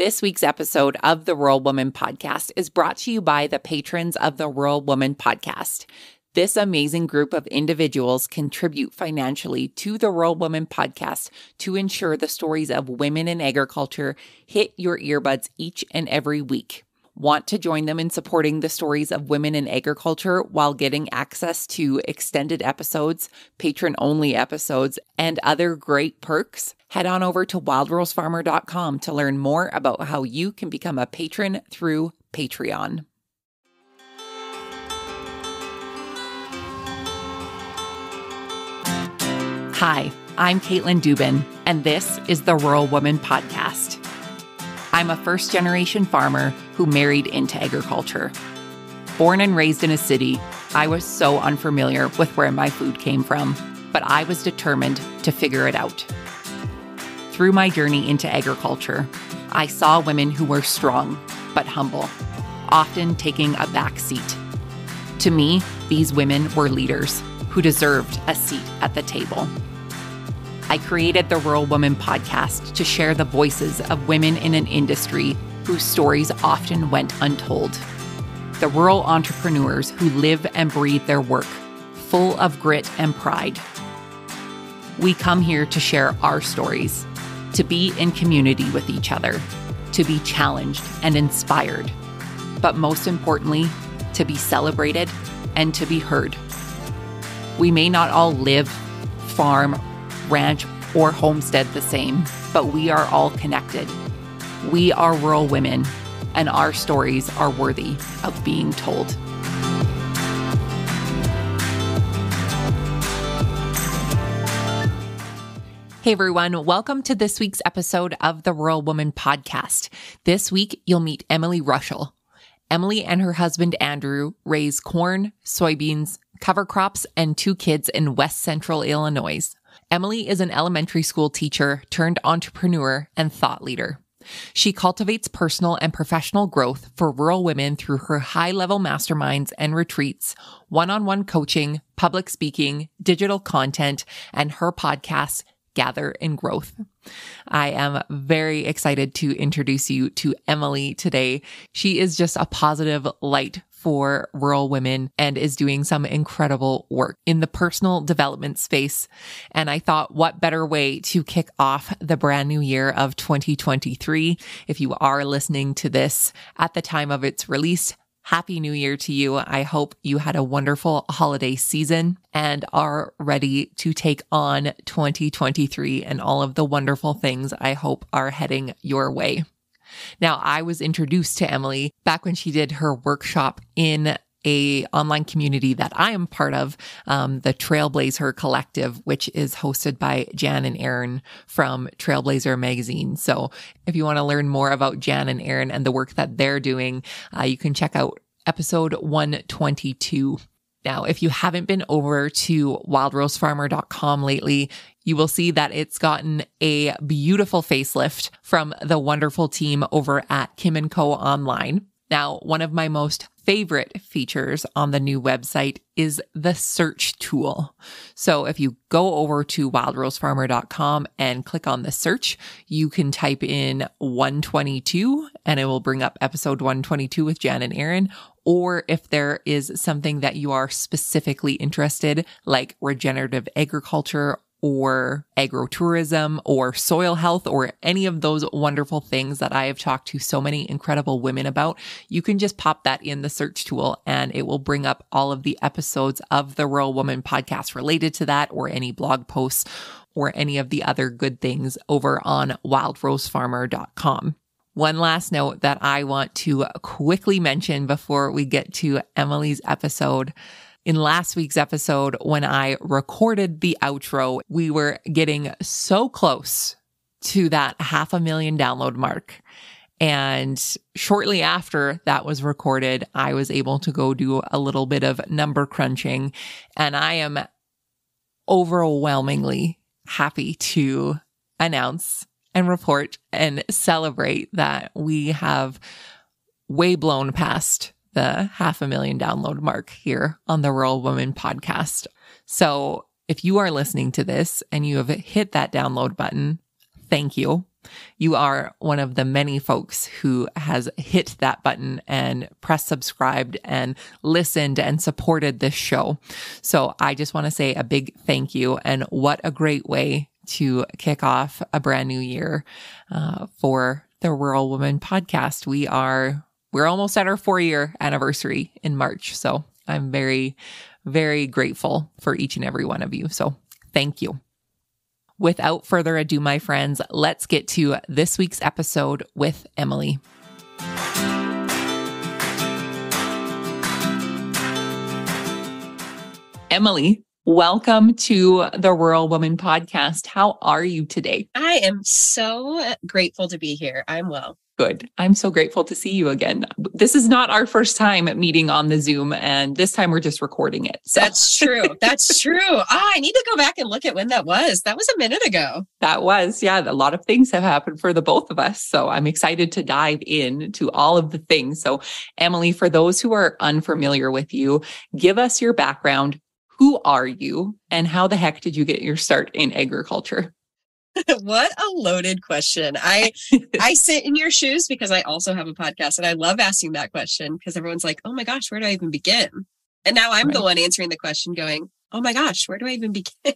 This week's episode of the Rural Woman Podcast is brought to you by the patrons of the Rural Woman Podcast. This amazing group of individuals contribute financially to the Rural Woman Podcast to ensure the stories of women in agriculture hit your earbuds each and every week. Want to join them in supporting the stories of women in agriculture while getting access to extended episodes, patron-only episodes, and other great perks? Head on over to wildrosefarmer.com to learn more about how you can become a patron through Patreon. Hi, I'm Caitlin Dubin, and this is the Rural Woman Podcast. I'm a first-generation farmer who married into agriculture. Born and raised in a city, I was so unfamiliar with where my food came from, but I was determined to figure it out. Through my journey into agriculture, I saw women who were strong but humble, often taking a back seat. To me, these women were leaders who deserved a seat at the table. I created the Rural Woman Podcast to share the voices of women in an industry whose stories often went untold. The rural entrepreneurs who live and breathe their work, full of grit and pride. We come here to share our stories, to be in community with each other, to be challenged and inspired, but most importantly, to be celebrated and to be heard. We may not all live, farm, ranch, or homestead the same, but we are all connected. We are rural women, and our stories are worthy of being told. Hey everyone, welcome to this week's episode of the Rural Woman Podcast. This week, you'll meet Emily Reuschel. Emily and her husband Andrew raise corn, soybeans, cover crops, and 2 kids in West Central Illinois. Emily is an elementary school teacher turned entrepreneur and thought leader. She cultivates personal and professional growth for rural women through her high-level masterminds and retreats, one-on-one coaching, public speaking, digital content, and her podcast, Gather in Growth. I am very excited to introduce you to Emily today. She is just a positive light for rural women and is doing some incredible work in the personal development space. And I thought, what better way to kick off the brand new year of 2023? If you are listening to this at the time of its release, Happy New Year to you. I hope you had a wonderful holiday season and are ready to take on 2023 and all of the wonderful things I hope are heading your way. Now, I was introduced to Emily back when she did her workshop in a online community that I am part of, the Trailblazer Collective, which is hosted by Jan and Aaron from Trailblazer Magazine. So if you want to learn more about Jan and Aaron and the work that they're doing, you can check out episode 122. Now, if you haven't been over to wildrosefarmer.com lately, you will see that it's gotten a beautiful facelift from the wonderful team over at Kim & Co. Online. Now, one of my most favorite features on the new website is the search tool. So if you go over to wildrosefarmer.com and click on the search, you can type in 122 and it will bring up episode 122 with Jan and Aaron. Or if there is something that you are specifically interested, like regenerative agriculture or agrotourism or soil health or any of those wonderful things that I have talked to so many incredible women about, you can just pop that in the search tool and it will bring up all of the episodes of the Rural Woman Podcast related to that or any blog posts or any of the other good things over on wildrosefarmer.com. One last note that I want to quickly mention before we get to Emily's episode. In last week's episode, when I recorded the outro, we were getting so close to that 500,000 download mark. And shortly after that was recorded, I was able to go do a little bit of number crunching. And I am overwhelmingly happy to announce and report and celebrate that we have way blown past the 500,000 download mark here on the Rural Woman Podcast. So if you are listening to this and you have hit that download button, thank you. You are one of the many folks who has hit that button and pressed subscribed and listened and supported this show. So I just want to say a big thank you, and what a great way to kick off a brand new year for the Rural Woman podcast. We're almost at our 4-year anniversary in March. So I'm very, very grateful for each and every one of you. So thank you. Without further ado, my friends, let's get to this week's episode with Emily. Emily, welcome to the Rural Woman podcast. How are you today? I am so grateful to be here. I'm well. Good. I'm so grateful to see you again. This is not our first time meeting on the Zoom, and this time we're just recording it. So. That's true. That's true. I need to go back and look at when that was. That was a minute ago. That was, yeah. A lot of things have happened for the both of us. So I'm excited to dive into all of the things. So Emily, for those who are unfamiliar with you, give us your background. Who are you, and how the heck did you get your start in agriculture? What a loaded question. I sit in your shoes because I also have a podcast, and I love asking that question because everyone's like, oh my gosh, where do I even begin? And now I'm the one answering the question going, oh my gosh, where do I even begin?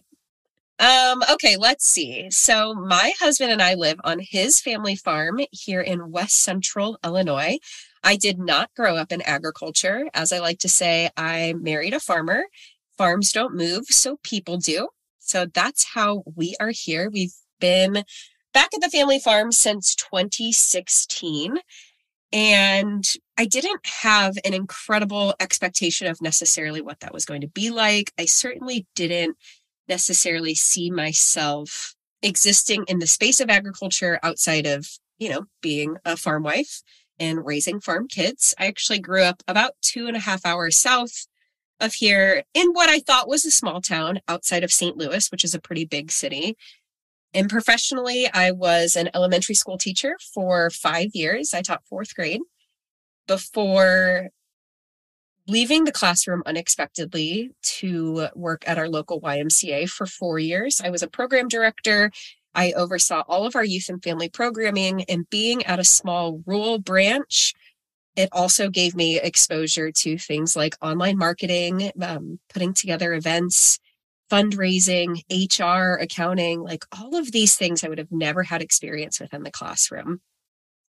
Okay, let's see. So my husband and I live on his family farm here in West Central Illinois. I did not grow up in agriculture. As I like to say, I married a farmer. Farms don't move, so people do. So that's how we are here. We've been back at the family farm since 2016. And I didn't have an incredible expectation of necessarily what that was going to be like. I certainly didn't necessarily see myself existing in the space of agriculture outside of, being a farm wife and raising farm kids. I actually grew up about 2.5 hours south of here in what I thought was a small town outside of St. Louis, which is a pretty big city. And professionally, I was an elementary school teacher for 5 years. I taught 4th grade before leaving the classroom unexpectedly to work at our local YMCA for 4 years. I was a program director. I oversaw all of our youth and family programming, and being at a small rural branch, it also gave me exposure to things like online marketing, putting together events, fundraising, HR, accounting, like all of these things I would have never had experience with in the classroom.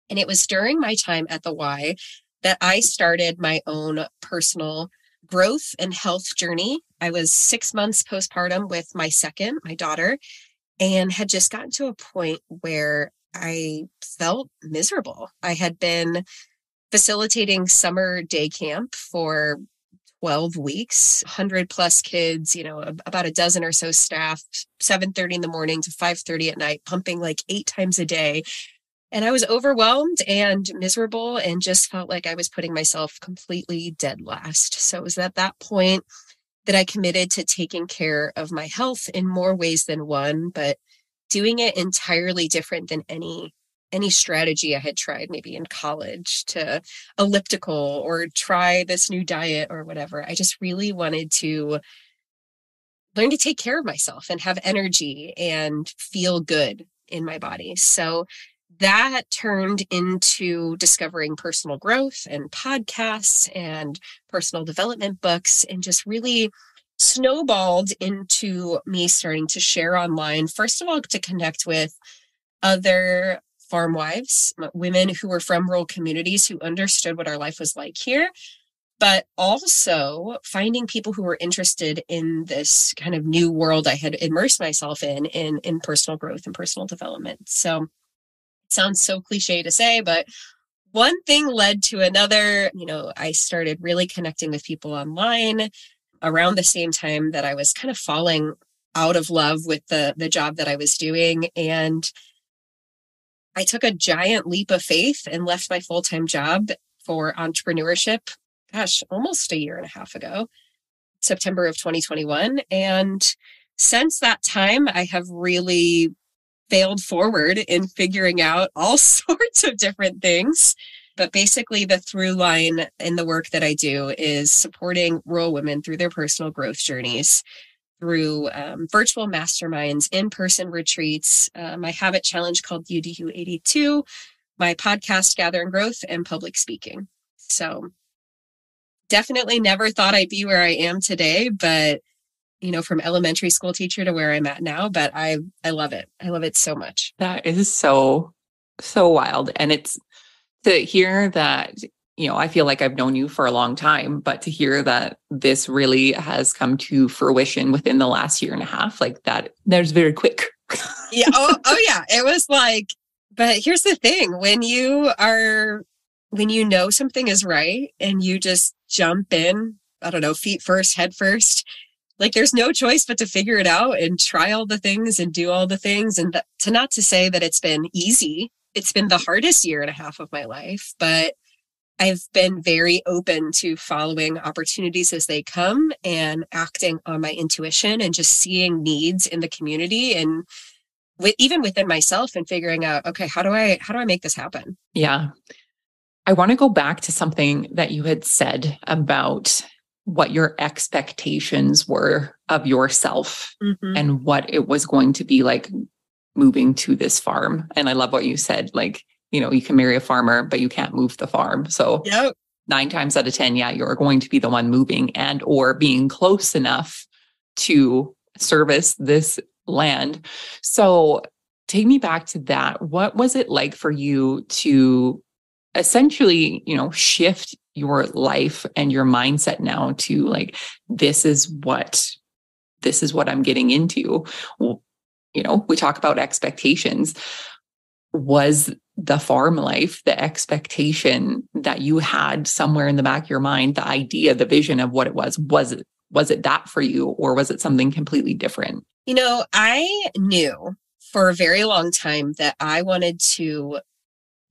And it was during my time at the Y that I started my own personal growth and health journey. I was 6 months postpartum with my second, my daughter, and had just gotten to a point where I felt miserable. I had been facilitating summer day camp for 12 weeks, 100 plus kids, about a dozen or so staff, 7:30 in the morning to 5:30 at night, pumping like 8 times a day. And I was overwhelmed and miserable and just felt like I was putting myself completely dead last. So it was at that point that I committed to taking care of my health in more ways than one, but doing it entirely different than any strategy I had tried maybe in college, to elliptical or try this new diet or whatever. I just really wanted to learn to take care of myself and have energy and feel good in my body. So that turned into discovering personal growth and podcasts and personal development books, and just really snowballed into me starting to share online, first of all, to connect with other farm wives, women who were from rural communities who understood what our life was like here, but also finding people who were interested in this kind of new world I had immersed myself in personal growth and personal development. So it sounds so cliche to say, but one thing led to another. I started really connecting with people online around the same time that I was kind of falling out of love with the job that I was doing. And I took a giant leap of faith and left my full-time job for entrepreneurship, almost 1.5 years ago, September of 2021. And since that time, I have really failed forward in figuring out all sorts of different things. But basically, the through line in the work that I do is supporting rural women through their personal growth journeys, through virtual masterminds, in-person retreats, my habit challenge called UDU 82, my podcast, Gather and Growth, and public speaking. So definitely never thought I'd be where I am today, but from elementary school teacher to where I'm at now, but I love it. I love it so much. That is so wild. And it's to hear that, I feel like I've known you for a long time, but to hear that this really has come to fruition within the last year and a half, like that's very quick. Yeah. Oh yeah. It was like, but here's the thing, when you know something is right and you just jump in, I don't know, feet first, head first, like there's no choice but to figure it out and try all the things and do all the things. And not to say that it's been easy. It's been the hardest year and a half of my life, but I've been very open to following opportunities as they come and acting on my intuition and just seeing needs in the community and even within myself and figuring out, okay, how do I make this happen? Yeah. I want to go back to something that you had said about what your expectations were of yourself and what it was going to be like moving to this farm. And I love what you said, like, you can marry a farmer, but you can't move the farm. So 9 times out of 10, you're going to be the one moving and or being close enough to service this land. So take me back to that. What was it like for you to essentially, shift your life and your mindset now to like, this is what I'm getting into? Well, we talk about expectations. Was the farm life the expectation that you had somewhere in the back of your mind, the idea, the vision of what it was it that for you, or was it something completely different? I knew for a very long time that I wanted to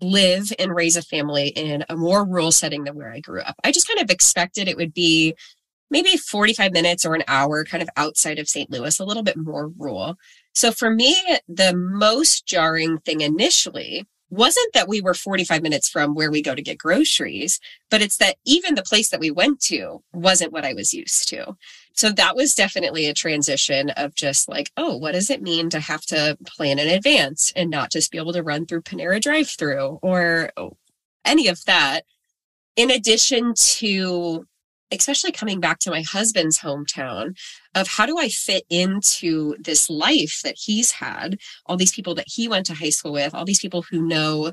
live and raise a family in a more rural setting than where I grew up. I just kind of expected it would be maybe 45 minutes or an hour kind of outside of St. Louis, a little bit more rural. So for me, the most jarring thing initially wasn't that we were 45 minutes from where we go to get groceries, but it's that even the place that we went to wasn't what I was used to. So that was definitely a transition of just like, oh, what does it mean to have to plan in advance and not just be able to run through Panera drive-through or any of that. In addition to, especially coming back to my husband's hometown, of how do I fit into this life that he's had, all these people that he went to high school with, all these people who know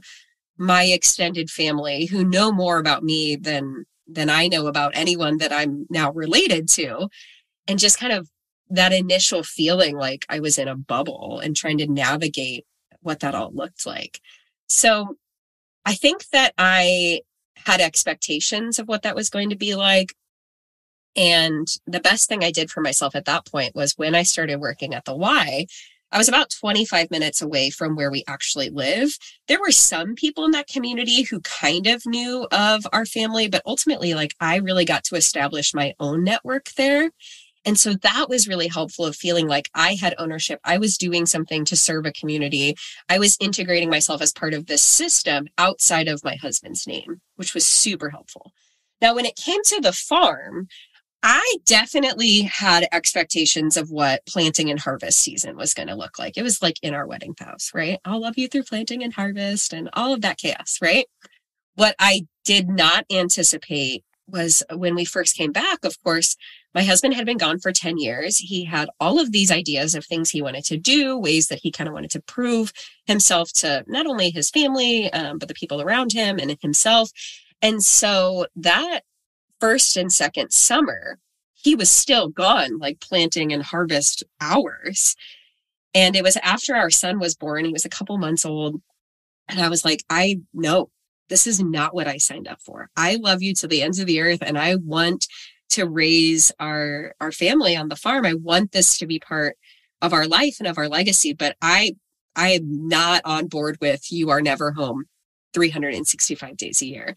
my extended family, who know more about me than I know about anyone that I'm now related to. And just kind of that initial feeling like I was in a bubble and trying to navigate what that all looked like. So I think that I had expectations of what that was going to be like. And the best thing I did for myself at that point was when I started working at the Y, I was about 25 minutes away from where we actually live. There were some people in that community who kind of knew of our family, but ultimately, like, I really got to establish my own network there. And so that was really helpful of feeling like I had ownership. I was doing something to serve a community. I was integrating myself as part of this system outside of my husband's name, which was super helpful. Now, when it came to the farm, I definitely had expectations of what planting and harvest season was going to look like. It was like in our wedding vows, right? I'll love you through planting and harvest and all of that chaos, right? What I did not anticipate was when we first came back, of course, my husband had been gone for 10 years. He had all of these ideas of things he wanted to do, ways that he kind of wanted to prove himself to not only his family, but the people around him and himself. And so that first and second summer, he was still gone, like planting and harvest hours. And it was after our son was born. He was a couple months old. And I was like, I know this is not what I signed up for. I love you to the ends of the earth. And I want to raise our family on the farm. I want this to be part of our life and of our legacy. But I am not on board with you are never home 365 days a year.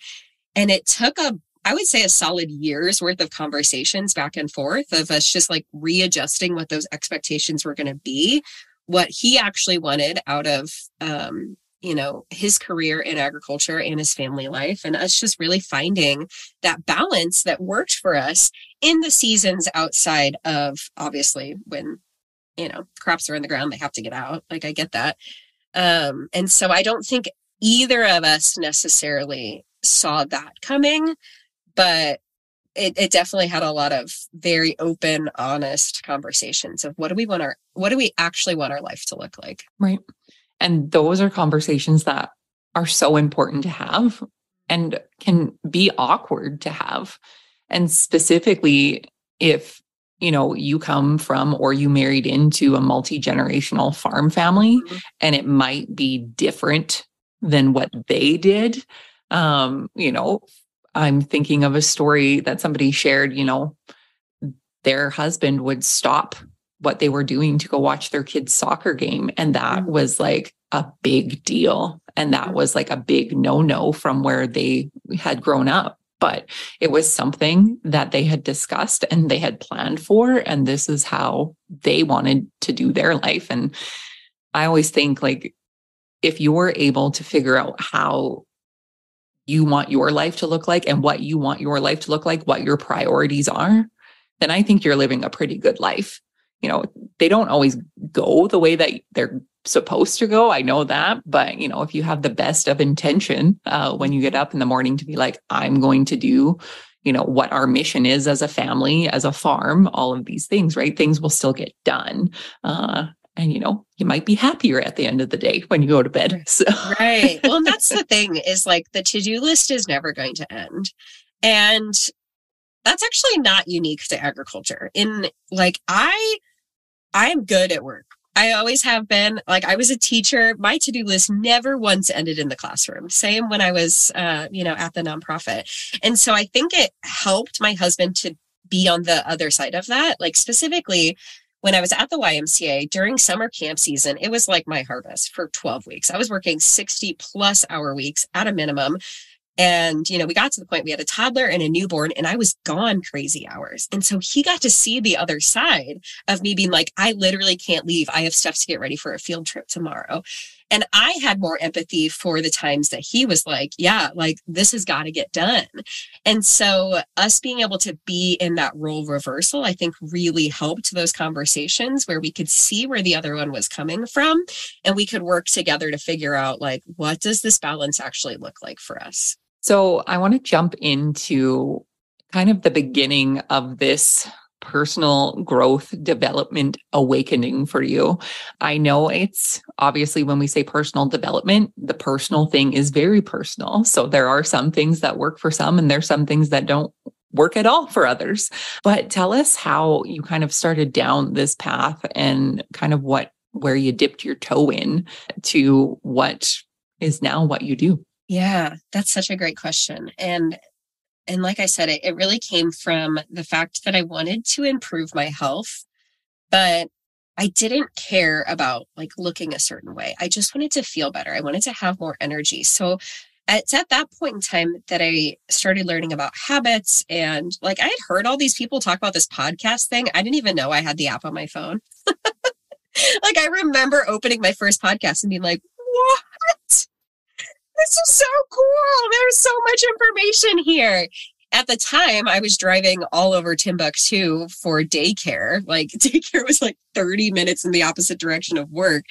And it took I would say a solid year's worth of conversations back and forth of us just like readjusting what those expectations were going to be, what he actually wanted out of his career in agriculture and his family life, and us just really finding that balance that worked for us in the seasons outside of, obviously, when, crops are in the ground, they have to get out. Like, I get that. And so I don't think either of us necessarily saw that coming, but it definitely had a lot of very open, honest conversations of what do we actually want our life to look like? Right. And those are conversations that are so important to have and can be awkward to have. And specifically if, you come from or you married into a multi-generational farm family, and it might be different than what they did. I'm thinking of a story that somebody shared, their husband would stop what they were doing to go watch their kids' soccer game. And that was like a big deal. And that was like a big no-no from where they had grown up. But it was something that they had discussed and they had planned for. And this is how they wanted to do their life. And I always think, like, if you're able to figure out how you want your life to look like and what you want your life to look like, what your priorities are, then I think you're living a pretty good life. They don't always go the way that they're supposed to go. I know that. But, if you have the best of intention when you get up in the morning to be like, I'm going to do, what our mission is as a family, as a farm, all of these things, right? Things will still get done. And, you might be happier at the end of the day when you go to bed. So. Right. Well, and that's the thing is, like, the to-do list is never going to end. And that's actually not unique to agriculture. I'm good at work. I always have been. Like, I was a teacher. My to-do list never once ended in the classroom. Same when I was, at the nonprofit. And so I think it helped my husband to be on the other side of that. Like, specifically, when I was at the YMCA during summer camp season, it was like my harvest for 12 weeks. I was working 60 plus hour weeks at a minimum. And, we got to the point we had a toddler and a newborn, and I was gone crazy hours. And so he got to see the other side of me being like, I literally can't leave. I have stuff to get ready for a field trip tomorrow. And I had more empathy for the times that he was like, yeah, like, this has got to get done. And so us being able to be in that role reversal, I think really helped those conversations where we could see where the other one was coming from, and we could work together to figure out, like, what does this balance actually look like for us? So I want to jump into kind of the beginning of this personal growth development awakening for you. I know it's obviously, when we say personal development, the personal thing is very personal. So there are some things that work for some, and there's some things that don't work at all for others. But tell us how you kind of started down this path and kind of where you dipped your toe in to what is now what you do. Yeah, that's such a great question. And like I said, it really came from the fact that I wanted to improve my health, but I didn't care about, like, looking a certain way. I just wanted to feel better. I wanted to have more energy. So it's at that point in time that I started learning about habits. And, like, I had heard all these people talk about this podcast thing. I didn't even know I had the app on my phone. Like, I remember opening my first podcast and being like, what? This is so cool. There's so much information here. At the time, I was driving all over Timbuktu for daycare. Like, daycare was like 30 minutes in the opposite direction of work.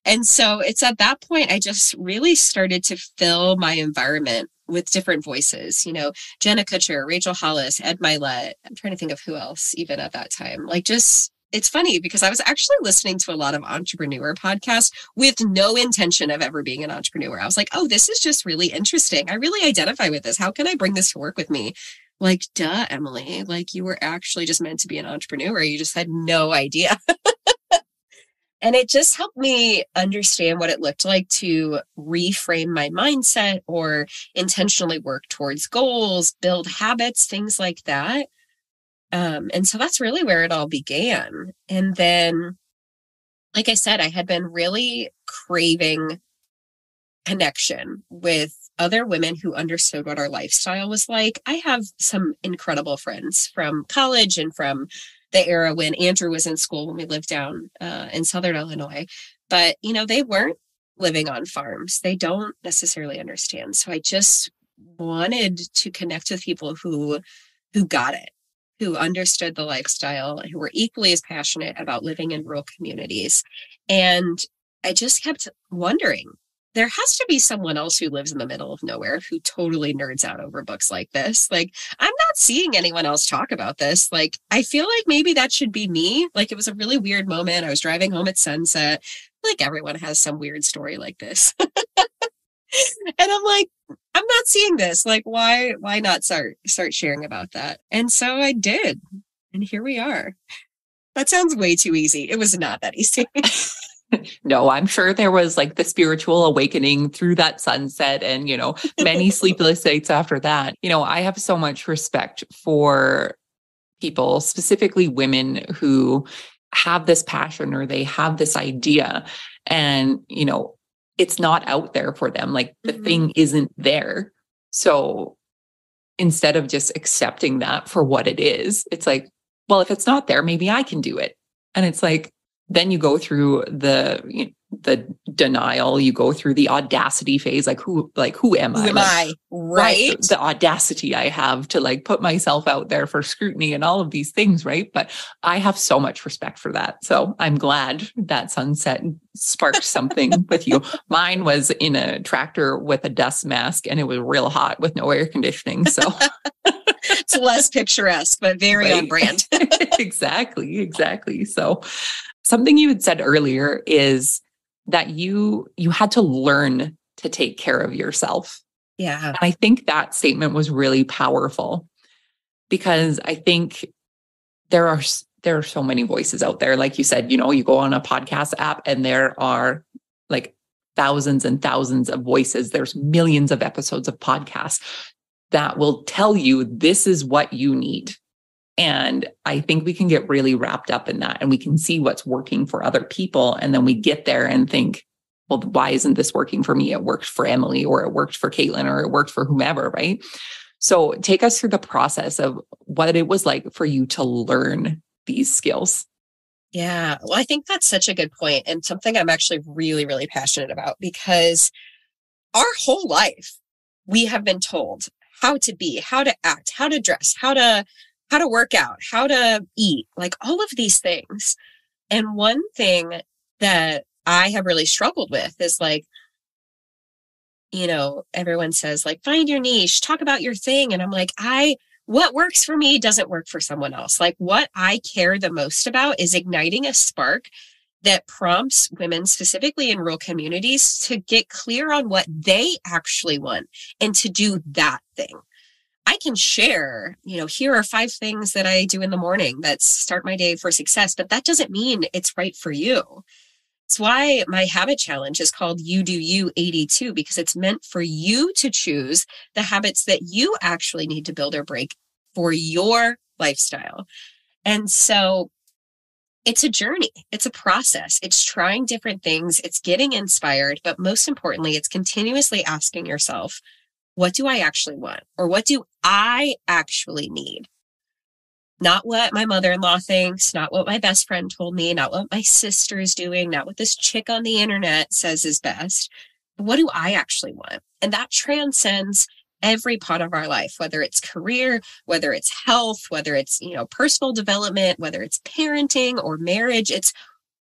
And so it's at that point, I just really started to fill my environment with different voices, Jenna Kutcher, Rachel Hollis, Ed Milet. I'm trying to think of who else even at that time. Like, just, it's funny because I was actually listening to a lot of entrepreneur podcasts with no intention of ever being an entrepreneur. I was like, oh, this is just really interesting. I really identify with this. How can I bring this to work with me? Like, duh, Emily, like, you were actually just meant to be an entrepreneur. You just had no idea. And it just helped me understand what it looked like to reframe my mindset or intentionally work towards goals, build habits, things like that. And so that's really where it all began. And then, like I said, I had been really craving connection with other women who understood what our lifestyle was like. I have some incredible friends from college and from the era when Andrew was in school, when we lived down in Southern Illinois. But, they weren't living on farms. They don't necessarily understand. So I just wanted to connect with people who got it, who understood the lifestyle, who were equally as passionate about living in rural communities. And I just kept wondering, there has to be someone else who lives in the middle of nowhere who totally nerds out over books like this. Like, I'm not seeing anyone else talk about this. Like, I feel like maybe that should be me. Like, it was a really weird moment. I was driving home at sunset. Like, everyone has some weird story like this. And I'm like, I'm not seeing this. Like, why not start sharing about that? And so I did. And here we are. That sounds way too easy. It was not that easy. No, I'm sure there was like the spiritual awakening through that sunset and, many sleepless nights after that. I have so much respect for people, specifically women who have this passion or they have this idea and, it's not out there for them. Like the thing isn't there. So instead of just accepting that for what it is, it's like, well, if it's not there, maybe I can do it. And it's like, then you go through the denial, you go through the audacity phase, who am I? Who am I? Right. The audacity I have to like put myself out there for scrutiny and all of these things, right? But I have so much respect for that. So I'm glad that sunset sparked something with you. Mine was in a tractor with a dust mask and it was real hot with no air conditioning. So it's less picturesque, but very on brand. Exactly. So something you had said earlier is that you had to learn to take care of yourself. Yeah. And I think that statement was really powerful because I think there are so many voices out there. Like you said, you go on a podcast app and there are like thousands and thousands of voices. There's millions of episodes of podcasts that will tell you this is what you need. And I think we can get really wrapped up in that and we can see what's working for other people. And then we get there and think, well, why isn't this working for me? It worked for Emily or it worked for Caitlin or it worked for whomever, right? So take us through the process of what it was like for you to learn these skills. Yeah, well, I think that's such a good point and something I'm actually really, really passionate about because our whole life, we have been told how to be, how to act, how to dress, how to work out, how to eat, like all of these things. And one thing that I have really struggled with is like, everyone says like, find your niche, talk about your thing. And I'm like, what works for me doesn't work for someone else. Like what I care the most about is igniting a spark that prompts women, specifically in rural communities, to get clear on what they actually want and to do that thing. I can share, here are 5 things that I do in the morning that start my day for success, but that doesn't mean it's right for you. It's why my habit challenge is called You Do You 82, because it's meant for you to choose the habits that you actually need to build or break for your lifestyle. And so it's a journey. It's a process. It's trying different things. It's getting inspired. But most importantly, it's continuously asking yourself, what do I actually want? Or what do I actually need? Not what my mother-in-law thinks, not what my best friend told me, not what my sister is doing, not what this chick on the internet says is best. But what do I actually want? And that transcends every part of our life, whether it's career, whether it's health, whether it's, personal development, whether it's parenting or marriage. It's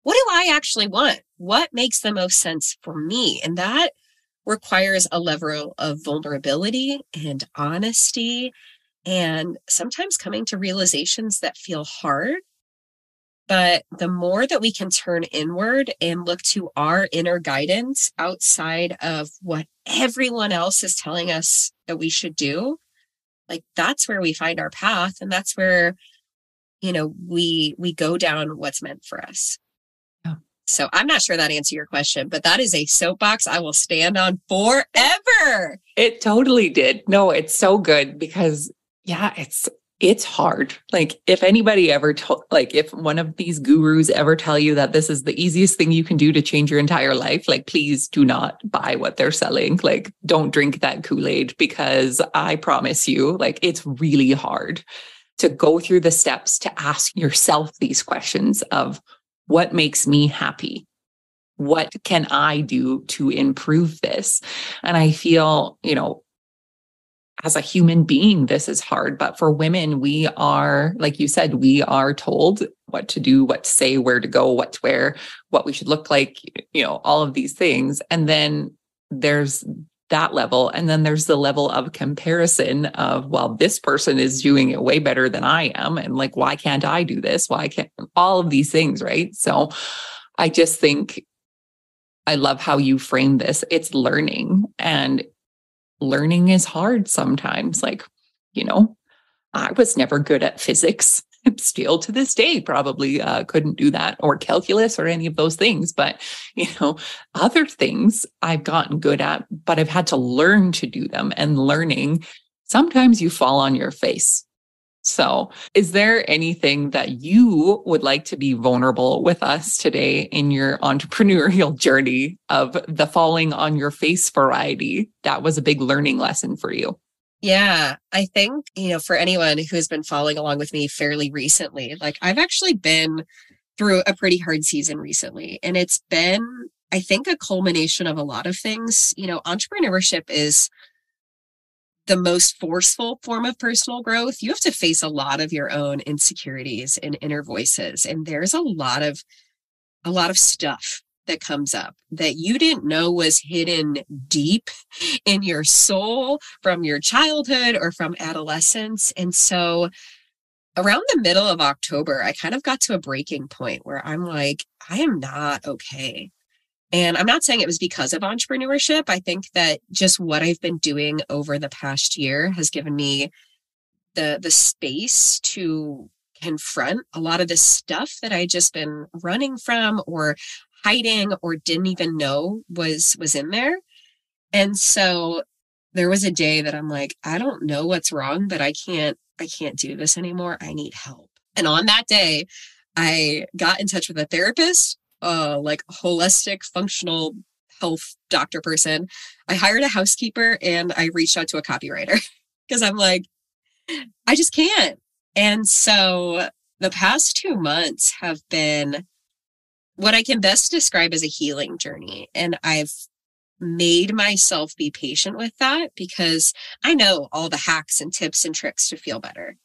what do I actually want? What makes the most sense for me? And that requires a level of vulnerability and honesty and sometimes coming to realizations that feel hard. But the more that we can turn inward and look to our inner guidance outside of what everyone else is telling us that we should do, like that's where we find our path. And that's where, we go down what's meant for us. So I'm not sure that answered your question, but that is a soapbox I will stand on forever. It totally did. No, it's so good because it's hard. Like if anybody ever if one of these gurus ever tell you that this is the easiest thing you can do to change your entire life, like please do not buy what they're selling. Like don't drink that Kool-Aid because I promise you, like it's really hard to go through the steps to ask yourself these questions of what makes me happy? what can I do to improve this? And I feel, as a human being, this is hard. But for women, we are, like you said, we are told what to do, what to say, where to go, what to wear, what we should look like, all of these things. And then there's that level. And then there's the level of comparison of, well, this person is doing it way better than I am. And like, why can't I do this? Why can't all of these things? Right. So I just think I love how you frame this. It's learning, and learning is hard sometimes. Like, I was never good at physics. Still to this day, probably couldn't do that, or calculus or any of those things. But, other things I've gotten good at, but I've had to learn to do them. And learning, sometimes you fall on your face. So is there anything that you would like to be vulnerable with us today in your entrepreneurial journey of the falling on your face variety? That was a big learning lesson for you. Yeah, I think, for anyone who's been following along with me fairly recently, like I've actually been through a pretty hard season recently. And it's been, I think, a culmination of a lot of things. Entrepreneurship is the most forceful form of personal growth. You have to face a lot of your own insecurities and inner voices. And there's a lot of stuff that comes up that you didn't know was hidden deep in your soul from your childhood or from adolescence. And so around the middle of October, I kind of got to a breaking point where I'm like, I am not okay. And I'm not saying it was because of entrepreneurship. I think that just what I've been doing over the past year has given me the space to confront a lot of the stuff that I just been running from or hiding or didn't even know was in there. And so there was a day that I'm like, I don't know what's wrong, but I can't do this anymore. I need help. And on that day, I got in touch with a therapist, like holistic functional health doctor person. I hired a housekeeper and I reached out to a copywriter because I'm like, I just can't. And so the past 2 months have been what I can best describe as a healing journey. And I've made myself be patient with that because I know all the hacks and tips and tricks to feel better.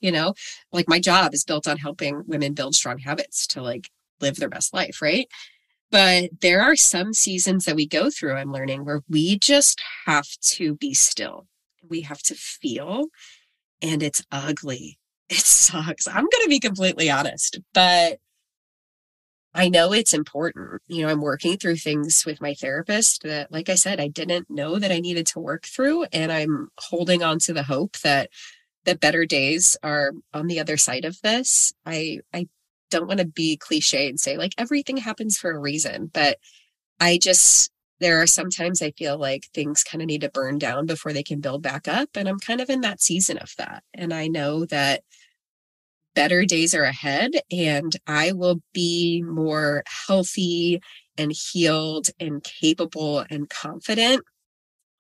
Like my job is built on helping women build strong habits to like live their best life. Right. But there are some seasons that we go through, I'm learning, where we just have to be still. We have to feel, and it's ugly. It sucks. I'm going to be completely honest, but I know it's important. I'm working through things with my therapist that, like I said, I didn't know that I needed to work through. And I'm holding on to the hope that better days are on the other side of this. I don't want to be cliche and say like everything happens for a reason, but there are sometimes I feel like things kind of need to burn down before they can build back up. And I'm kind of in that season of that. And I know that better days are ahead and I will be more healthy and healed and capable and confident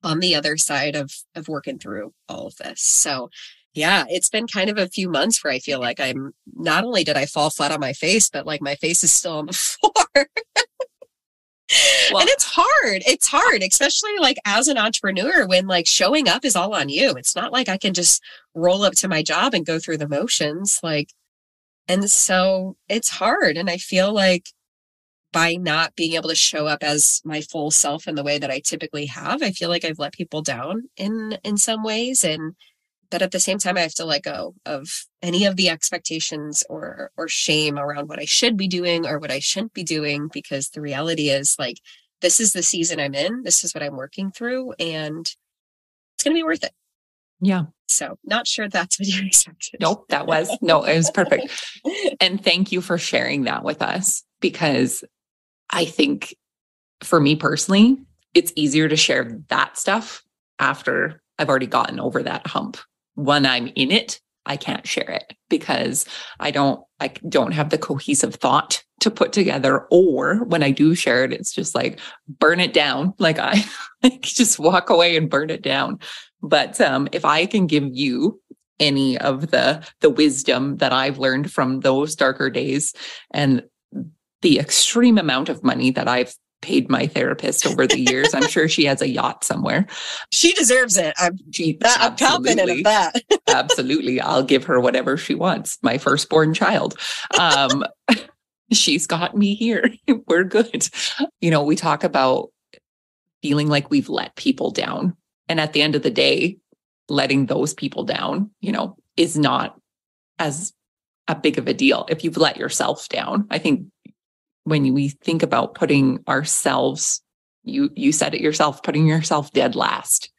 on the other side of working through all of this. So yeah, it's been kind of a few months where I feel like I'm not only did I fall flat on my face, but like my face is still on the floor. Well, and it's hard, especially like as an entrepreneur when like showing up is all on you. It's not like I can just roll up to my job and go through the motions. And so it's hard. And I feel like by not being able to show up as my full self in the way that I typically have, I feel like I've let people down in some ways. But at the same time, I have to let go of any of the expectations or shame around what I should be doing or what I shouldn't be doing, because the reality is like, this is the season I'm in. This is what I'm working through, and it's going to be worth it. Yeah. So not sure that's what you expected. Nope, it was perfect. And thank you for sharing that with us, because I think for me personally, it's easier to share that stuff after I've already gotten over that hump. When I'm in it, I can't share it because I don't have the cohesive thought to put together. Or when I do share it, it's just like, burn it down. Like I just walk away and burn it down. But if I can give you any of the wisdom that I've learned from those darker days and the extreme amount of money that I've paid my therapist over the years. I'm sure she has a yacht somewhere. She deserves it. I'm confident of that. Absolutely. I'll give her whatever she wants. My firstborn child. She's got me here. We're good. We talk about feeling like we've let people down. And at the end of the day, letting those people down, is not as a big of a deal if you've let yourself down. I think when we think about putting ourselves, you said it yourself, putting yourself dead last,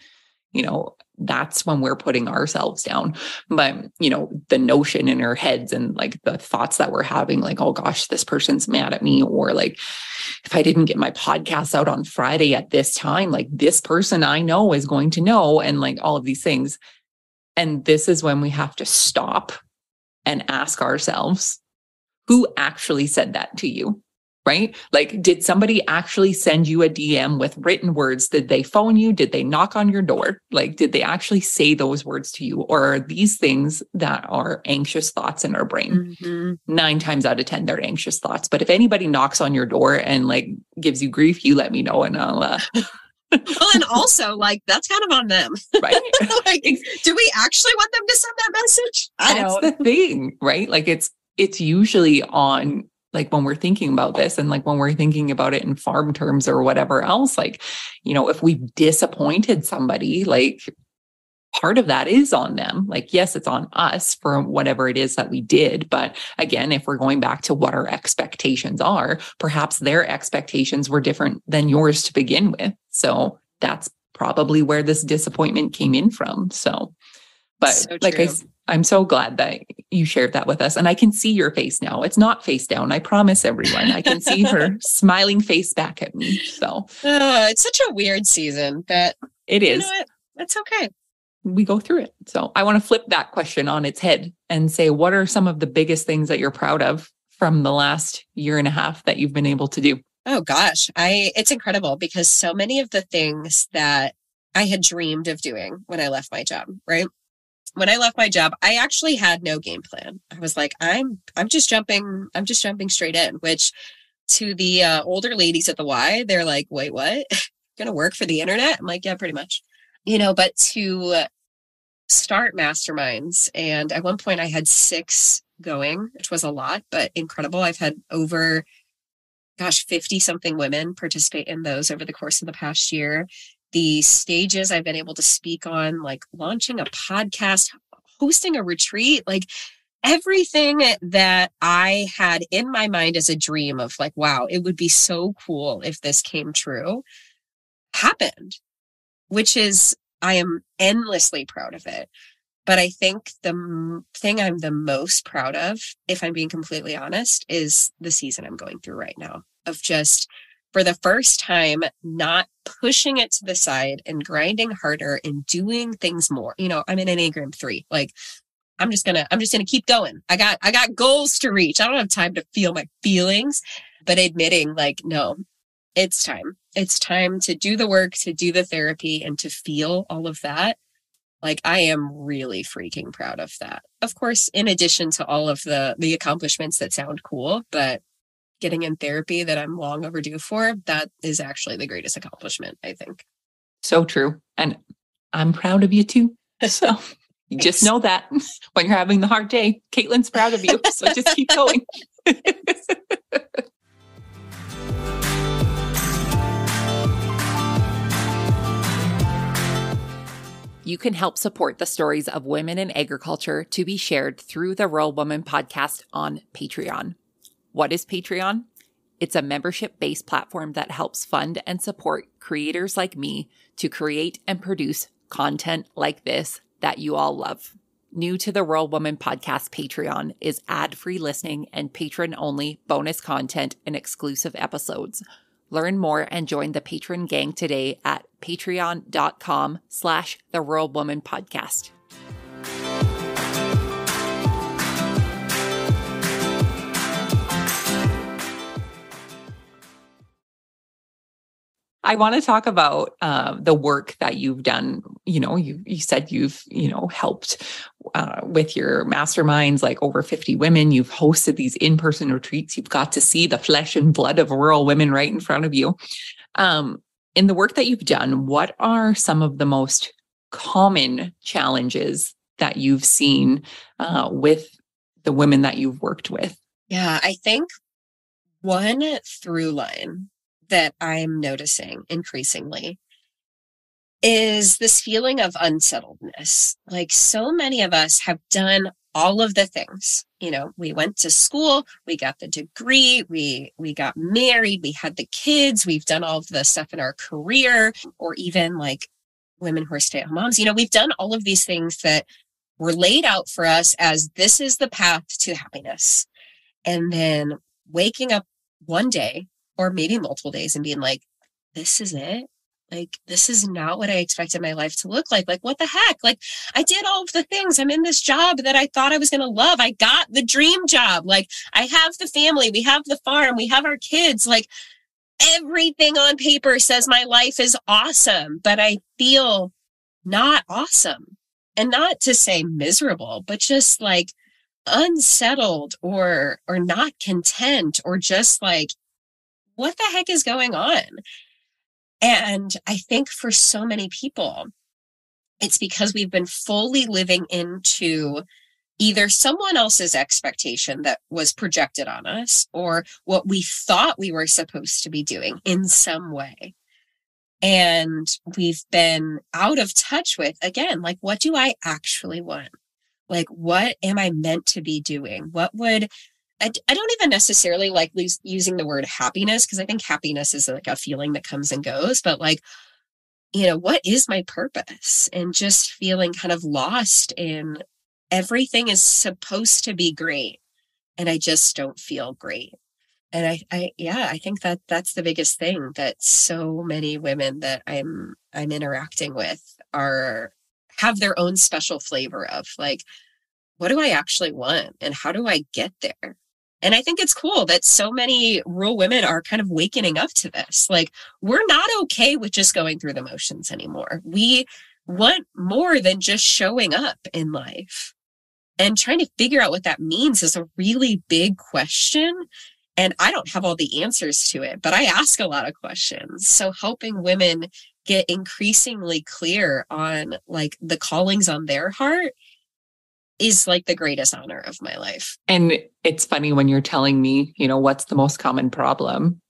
that's when we're putting ourselves down. But, the notion in our heads and like the thoughts that we're having, like, oh gosh, this person's mad at me. Or like, if I didn't get my podcast out on Friday at this time, like this person I know is going to know, and like all of these things. And this is when we have to stop and ask ourselves, who actually said that to you? Right? Like, did somebody actually send you a DM with written words? Did they phone you? Did they knock on your door? Like, did they actually say those words to you? Or are these things that are anxious thoughts in our brain? 9 times out of 10, they're anxious thoughts. But if anybody knocks on your door and like gives you grief, you let me know and I'll, well, and also like, that's kind of on them, right? Like, do we actually want them to send that message? That's the thing, right? Like it's usually on, like when we're thinking about this and like when we're thinking about it in farm terms or whatever else, like, if we've disappointed somebody, like part of that is on them. Like, yes, it's on us for whatever it is that we did. But again, if we're going back to what our expectations are, perhaps their expectations were different than yours to begin with. So that's probably where this disappointment came in from. But so like I'm so glad that you shared that with us. And I can see your face now. It's not face down. I promise everyone. I can see her smiling face back at me. So it's such a weird season, but it is. You know what? That's okay. We go through it. So I want to flip that question on its head and say, what are some of the biggest things that you're proud of from the last year and a half that you've been able to do? Oh gosh, it's incredible because so many of the things that I had dreamed of doing when I left my job, right? When I left my job, I actually had no game plan. I was like, I'm just jumping straight in, which to the older ladies at the Y, they're like, wait, what? Gonna work for the internet? I'm like, yeah, pretty much. But to start masterminds, and at one point I had 6 going, which was a lot, but incredible. I've had over, 50 something women participate in those over the course of the past year. The stages I've been able to speak on, like launching a podcast, hosting a retreat, like everything that I had in my mind as a dream of like, wow, it would be so cool if this came true, happened, which is, I am endlessly proud of it. But I think the thing I'm the most proud of, if I'm being completely honest, is the season I'm going through right now of just, for the first time, not pushing it to the side and grinding harder and doing things more. I'm in Enneagram 3. Like, I'm just gonna keep going. I got goals to reach. I don't have time to feel my feelings, but admitting like, no, it's time. It's time to do the work, to do the therapy, and to feel all of that. Like, I am really freaking proud of that. Of course, in addition to all of the accomplishments that sound cool, but getting in therapy that I'm long overdue for, that is actually the greatest accomplishment, I think. So true. And I'm proud of you too. So you just know that when you're having the hard day, Caitlin's proud of you. So just keep going. You can help support the stories of women in agriculture to be shared through the Rural Woman podcast on Patreon. What is Patreon? It's a membership-based platform that helps fund and support creators like me to create and produce content like this that you all love. New to the Rural Woman podcast Patreon is ad-free listening and patron-only bonus content and exclusive episodes. Learn more and join the patron gang today at patreon.com/The Rural Woman Podcast. I want to talk about the work that you've done. You said you've, helped with your masterminds, like over 50 women, you've hosted these in-person retreats. You've got to see the flesh and blood of rural women right in front of you. In the work that you've done, what are some of the most common challenges that you've seen with the women that you've worked with? Yeah, I think one through line that I'm noticing increasingly is this feeling of unsettledness. Like so many of us have done all of the things. You know, we went to school, we got the degree, we got married, we had the kids, we've done all of the stuff in our career, or even like women who are stay-at-home moms. You know, we've done all of these things that were laid out for us as this is the path to happiness. And then waking up one day or maybe multiple days and being like, this is it. Like, this is not what I expected my life to look like. Like, what the heck? Like, I did all of the things. I'm in this job that I thought I was going to love. I got the dream job. Like, I have the family. We have the farm. We have our kids. Like, everything on paper says my life is awesome, but I feel not awesome. And not to say miserable, but just like unsettled or not content, or just like, what the heck is going on? And I think for so many people, it's because we've been fully living into either someone else's expectation that was projected on us, or what we thought we were supposed to be doing in some way. And we've been out of touch with, again, like, what do I actually want? Like, what am I meant to be doing? I don't even necessarily like using the word happiness, because I think happiness is like a feeling that comes and goes, but like, you know, what is my purpose? And just feeling kind of lost in everything is supposed to be great, and I just don't feel great. And I think that that's the biggest thing that so many women that I'm interacting with have their own special flavor of, like, what do I actually want and how do I get there? And I think it's cool that so many rural women are kind of wakening up to this. Like, we're not okay with just going through the motions anymore. We want more than just showing up in life. And trying to figure out what that means is a really big question. And I don't have all the answers to it, but I ask a lot of questions. So helping women get increasingly clear on like the callings on their heart is like the greatest honor of my life. And it's funny when you're telling me, you know, what's the most common problem?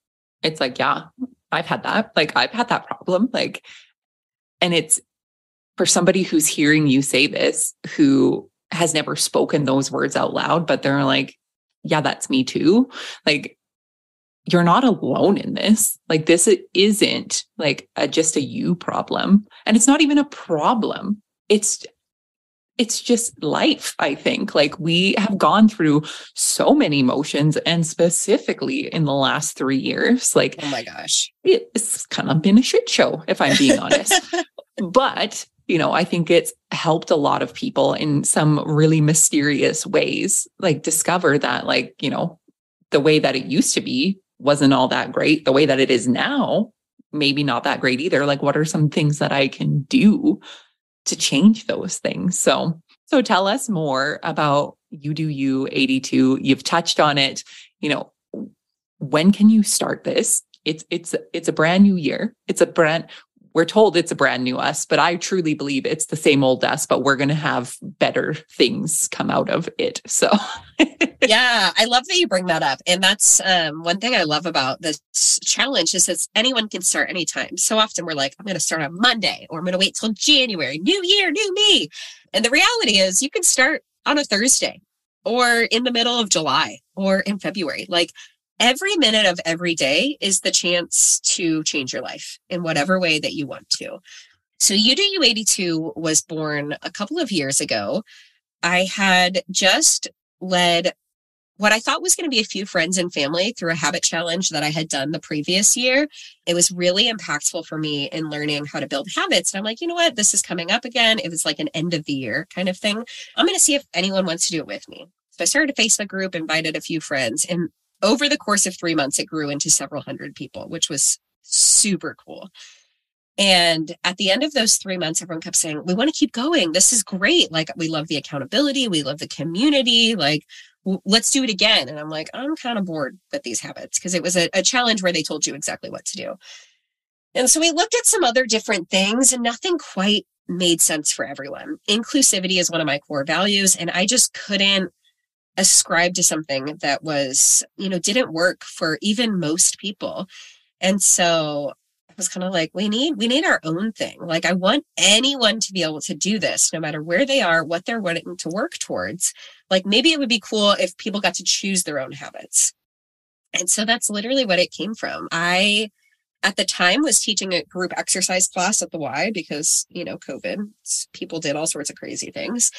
It's like, yeah, I've had that. Like, I've had that problem. Like, and it's for somebody who's hearing you say this, who has never spoken those words out loud, but they're like, yeah, that's me too. Like, you're not alone in this. Like, this isn't like just a you problem. And it's not even a problem. It's just life, I think. Like, we have gone through so many emotions, and specifically in the last 3 years, like, oh my gosh, it's kind of been a shit show, if I'm being honest. But, you know, I think it's helped a lot of people in some really mysterious ways, like discover that, like, you know, the way that it used to be wasn't all that great. The way that it is now, maybe not that great either. Like, what are some things that I can do to change those things? So tell us more about You Do You 82. You've touched on it. You know, when can you start this? It's a brand new year. We're told it's a brand new us, but I truly believe it's the same old us, but we're going to have better things come out of it. So yeah, I love that you bring that up. And that's one thing I love about this challenge is that anyone can start anytime. So often we're like, I'm going to start on Monday, or I'm going to wait till January, new year, new me. And the reality is you can start on a Thursday, or in the middle of July, or in February. Like, every minute of every day is the chance to change your life in whatever way that you want to. So You Do You 82 was born a couple of years ago. I had just led what I thought was going to be a few friends and family through a habit challenge that I had done the previous year. It was really impactful for me in learning how to build habits. And I'm like, you know what? This is coming up again. It was like an end of the year kind of thing. I'm going to see if anyone wants to do it with me. So I started a Facebook group, invited a few friends, and over the course of 3 months, it grew into several hundred people, which was super cool. And at the end of those 3 months, everyone kept saying, we want to keep going. This is great. Like, we love the accountability. We love the community. Like, let's do it again. And I'm like, I'm kind of bored with these habits, because it was a challenge where they told you exactly what to do. And so we looked at some other different things, and nothing quite made sense for everyone. Inclusivity is one of my core values, and I just couldn't ascribe to something that was, didn't work for even most people. And so I was kind of like, we need our own thing. Like, I want anyone to be able to do this, no matter where they are, what they're wanting to work towards. Like, maybe it would be cool if people got to choose their own habits. And so that's literally what it came from. I, at the time, was teaching a group exercise class at the Y because, COVID, people did all sorts of crazy things.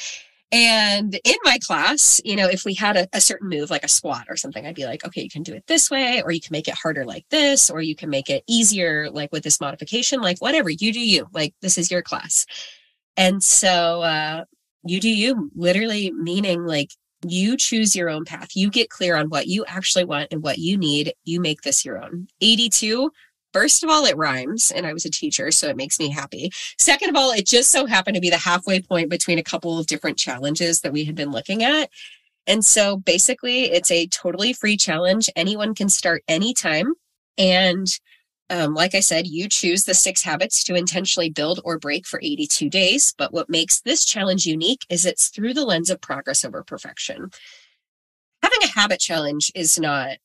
And in my class, if we had a certain move, like a squat or something, I'd be like, okay, you can do it this way, or you can make it harder like this, or you can make it easier, like with this modification, like whatever, you do you, like, this is your class. And so you do you, literally meaning like, you choose your own path. You get clear on what you actually want and what you need. You make this your own. 82. First of all, it rhymes, and I was a teacher, so it makes me happy. Second of all, it just so happened to be the halfway point between a couple of different challenges that we had been looking at. And so basically, it's a totally free challenge. Anyone can start anytime. And like I said, you choose the 6 habits to intentionally build or break for 82 days. But what makes this challenge unique is it's through the lens of progress over perfection. Having a habit challenge is not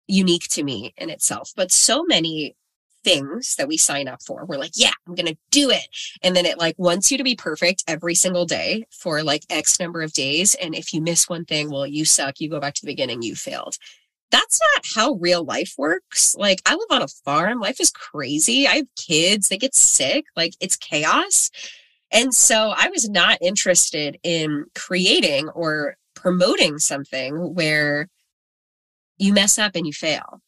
unique to me in itself, but so many things that we sign up for, we're like, yeah, I'm going to do it. And then it like wants you to be perfect every single day for like X number of days. And if you miss one thing, well, you suck. You go back to the beginning, you failed. That's not how real life works. Like, I live on a farm. Life is crazy. I have kids. They get sick. Like, it's chaos. And so I was not interested in creating or promoting something where you mess up and you fail.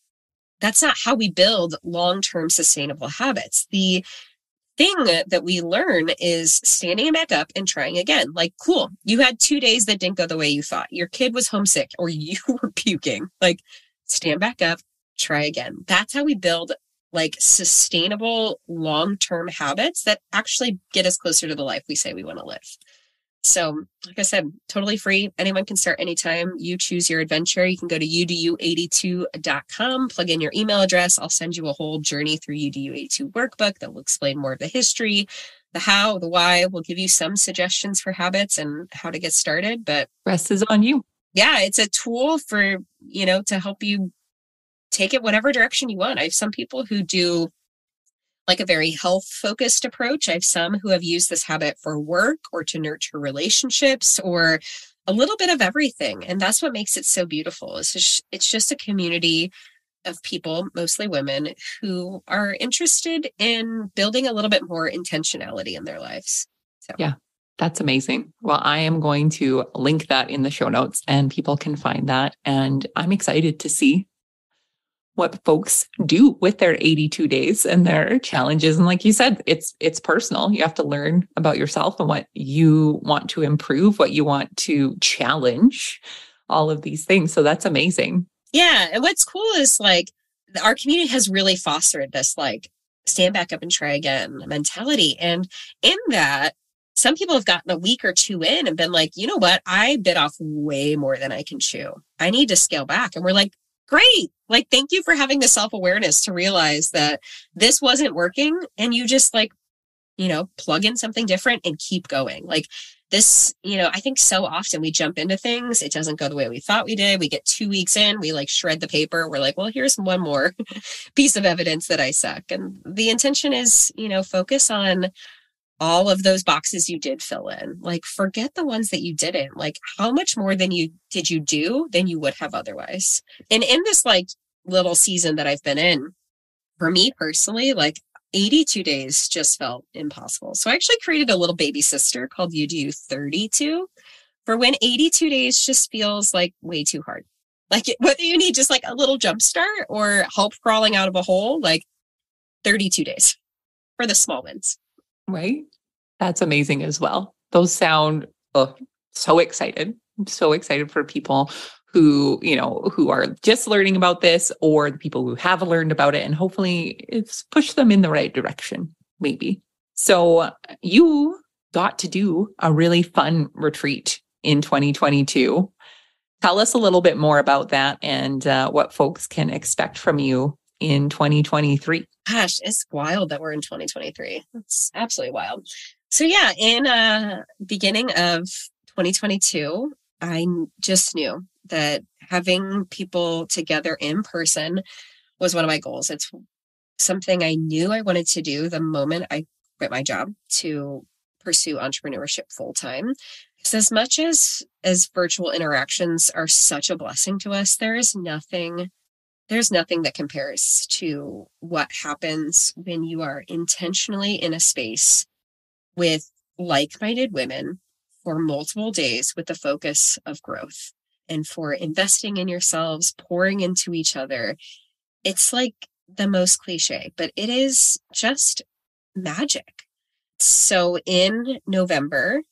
That's not how we build long-term sustainable habits. The thing that we learn is standing back up and trying again. Like, cool, you had 2 days that didn't go the way you thought. Your kid was homesick or you were puking. Like, stand back up, try again. That's how we build like sustainable long-term habits that actually get us closer to the life we say we want to live. So, like I said, totally free. Anyone can start anytime. You choose your adventure. You can go to udu82.com, plug in your email address. I'll send you a whole journey through UDU82 workbook that will explain more of the history, the how, the why. We'll give you some suggestions for habits and how to get started. But rest is on you. Yeah, it's a tool for, to help you take it whatever direction you want. I have some people who do like a very health-focused approach. I have some who have used this habit for work or to nurture relationships or a little bit of everything. And that's what makes it so beautiful. It's just a community of people, mostly women, who are interested in building a little bit more intentionality in their lives. So. Yeah, that's amazing. Well, I am going to link that in the show notes and people can find that. And I'm excited to see what folks do with their 82 days and their challenges. And like you said, it's personal. You have to learn about yourself and what you want to improve, what you want to challenge, all of these things. So that's amazing. Yeah. And what's cool is like our community has really fostered this like stand back up and try again mentality. And in that, some people have gotten a week or 2 in and been like, you know what? I bit off way more than I can chew. I need to scale back. And we're like, great. Like, thank you for having the self-awareness to realize that this wasn't working. And you just like, plug in something different and keep going. Like this, I think so often we jump into things. It doesn't go the way we thought we did. We get 2 weeks in, we like shred the paper. We're like, well, here's one more piece of evidence that I suck. And the intention is, focus on all of those boxes you did fill in. Like, forget the ones that you didn't. Like, how much more than you do than you would have otherwise? And in this like little season that I've been in, for me personally, like 82 days just felt impossible. So I actually created a little baby sister called UDU32 for when 82 days just feels like way too hard. Like, whether you need just like a little jump start or help crawling out of a hole, like 32 days for the small wins. Right? That's amazing as well. Those sound so excited. I'm so excited for people who, who are just learning about this or the people who have learned about it, and hopefully it's pushed them in the right direction. maybe. So you got to do a really fun retreat in 2022. Tell us a little bit more about that and what folks can expect from you in 2023. Gosh, it's wild that we're in 2023. It's absolutely wild. So yeah, in beginning of 2022, I just knew that having people together in person was one of my goals. It's something I knew I wanted to do the moment I quit my job to pursue entrepreneurship full time. Because as much as virtual interactions are such a blessing to us, there's nothing that compares to what happens when you are intentionally in a space with like-minded women for multiple days with the focus of growth and for investing in yourselves, pouring into each other. It's like the most cliche, but it is just magic. So in November,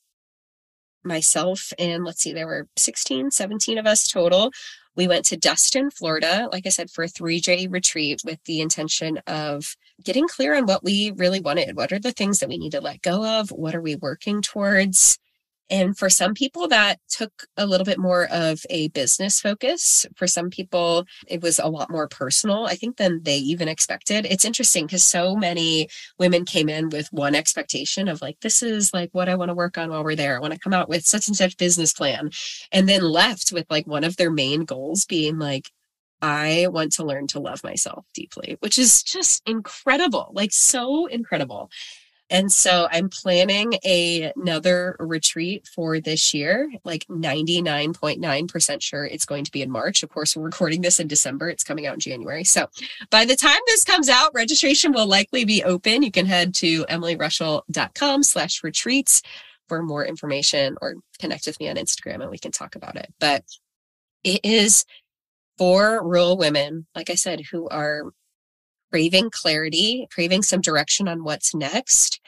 myself and there were 16, 17 of us total. We went to Destin, Florida, like I said, for a 3-day retreat with the intention of getting clear on what we really wanted. What are the things that we need to let go of? What are we working towards? And for some people, that took a little bit more of a business focus. For some people, it was a lot more personal, I think, than they even expected. It's interesting because so many women came in with one expectation of like, this is like what I want to work on while we're there. I want to come out with such and such business plan, and then left with like one of their main goals being like, I want to learn to love myself deeply, which is just incredible, like so incredible. And so I'm planning another retreat for this year, like 99.9% sure it's going to be in March. Of course, we're recording this in December. It's coming out in January. So by the time this comes out, registration will likely be open. You can head to emilyreuschel.com/retreats for more information or connect with me on Instagram and we can talk about it. But it is for rural women, like I said, who are craving clarity, craving some direction on what's next,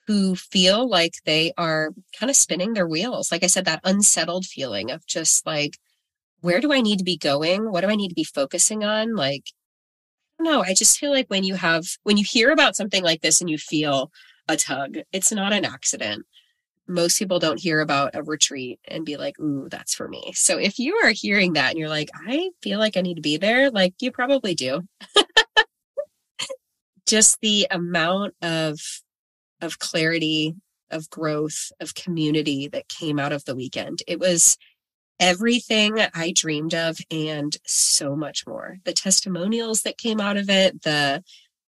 who feel like they are kind of spinning their wheels. Like I said, that unsettled feeling of just like, where do I need to be going? What do I need to be focusing on? Like, I don't know. I just feel like when you hear about something like this and you feel a tug, it's not an accident. Most people don't hear about a retreat and be like, ooh, that's for me. So if you are hearing that and you're like, I feel like I need to be there, like you probably do. Just the amount of clarity, of growth, of community that came out of the weekend. It was everything I dreamed of and so much more. The testimonials that came out of it, the